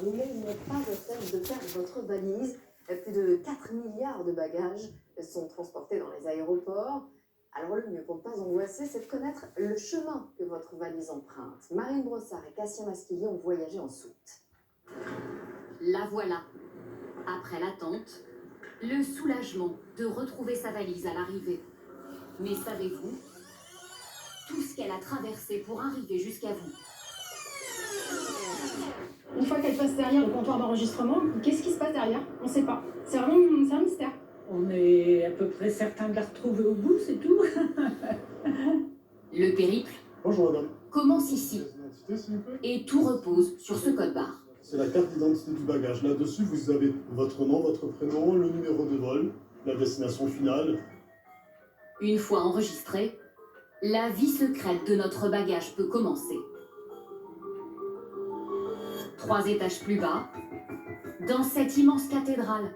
Il n'est pas à peine de perdre votre valise. Plus de 4 milliards de bagages sont transportés dans les aéroports. Alors le mieux pour ne pas angoisser, c'est de connaître le chemin que votre valise emprunte. Marine Brossard et Cassien Masquillier ont voyagé en soute. La voilà. Après l'attente, le soulagement de retrouver sa valise à l'arrivée. Mais savez-vous tout ce qu'elle a traversé pour arriver jusqu'à vous? Une fois qu'elle passe derrière le comptoir d'enregistrement, qu'est-ce qui se passe derrière? On ne sait pas. C'est un mystère. On est à peu près certain de la retrouver au bout, c'est tout. Le périple Bonjour madame. commence ici Identité, s'il vous plaît. et tout repose sur ce code barre. C'est la carte d'identité du bagage. Là-dessus, vous avez votre nom, votre prénom, le numéro de vol, la destination finale. Une fois enregistré, la vie secrète de notre bagage peut commencer. 3 étages plus bas, dans cette immense cathédrale,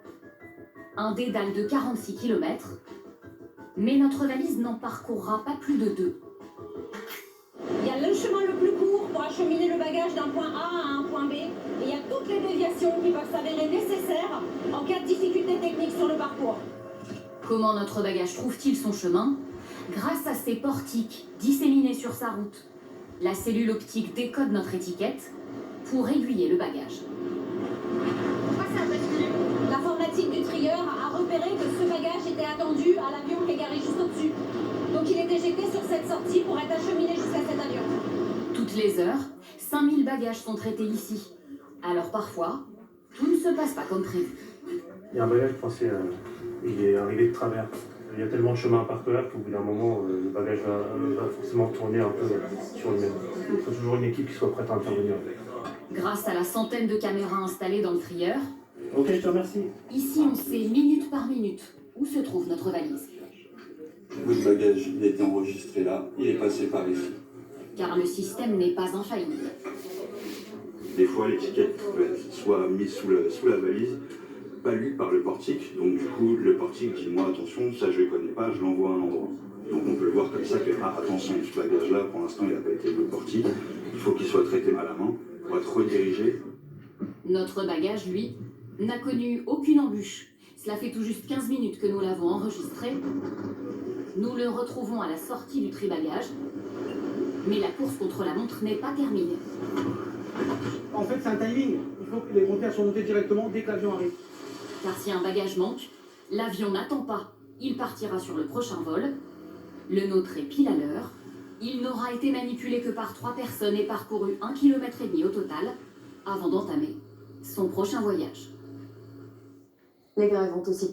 un dédale de 46 km, mais notre valise n'en parcourra pas plus de 2. Il y a le chemin le plus court pour acheminer le bagage d'un point A à un point B. Et il y a toutes les déviations qui peuvent s'avérer nécessaires en cas de difficulté technique sur le parcours. Comment notre bagage trouve-t-il son chemin? Grâce à ces portiques disséminés sur sa route. La cellule optique décode notre étiquette pour aiguiller le bagage. Pourquoi ça a basculé? L'informatique du trieur a repéré que ce bagage était attendu à l'avion qui est garé juste au-dessus. Donc il est éjecté sur cette sortie pour être acheminé jusqu'à cet avion. Toutes les heures, 5000 bagages sont traités ici. Alors parfois, tout ne se passe pas comme prévu. Il y a un bagage, je pensais, il est arrivé de travers. Il y a tellement de chemin à parcourir qu'au bout d'un moment, le bagage va forcément tourner un peu sur lui-même. Il faut toujours une équipe qui soit prête à intervenir. Grâce à la centaine de caméras installées dans le trieur, Ok, je te remercie. ici on sait minute par minute où se trouve notre valise. Votre bagage, il a été enregistré là, il est passé par ici. Car le système n'est pas infaillible. Des fois, l'étiquette peut être soit mise sous la valise, pas lue par le portique. Donc du coup, le portique dit, moi, attention, ça je ne connais pas, je l'envoie à un endroit. Donc on peut le voir comme ça que, attention, ce bagage-là, pour l'instant, il n'a pas été le portique. Il faut qu'il soit traité à la main pour être redirigé. Notre bagage, lui, n'a connu aucune embûche. Cela fait tout juste 15 minutes que nous l'avons enregistré. Nous le retrouvons à la sortie du tri-bagage. Mais la course contre la montre n'est pas terminée. En fait, c'est un timing. Il faut que les compteurs soient montés directement dès que l'avion arrive. Car si un bagage manque, l'avion n'attend pas. Il partira sur le prochain vol. Le nôtre est pile à l'heure. Il n'aura été manipulé que par 3 personnes et parcouru 1,5 km au total avant d'entamer son prochain voyage. Les grèves ont aussi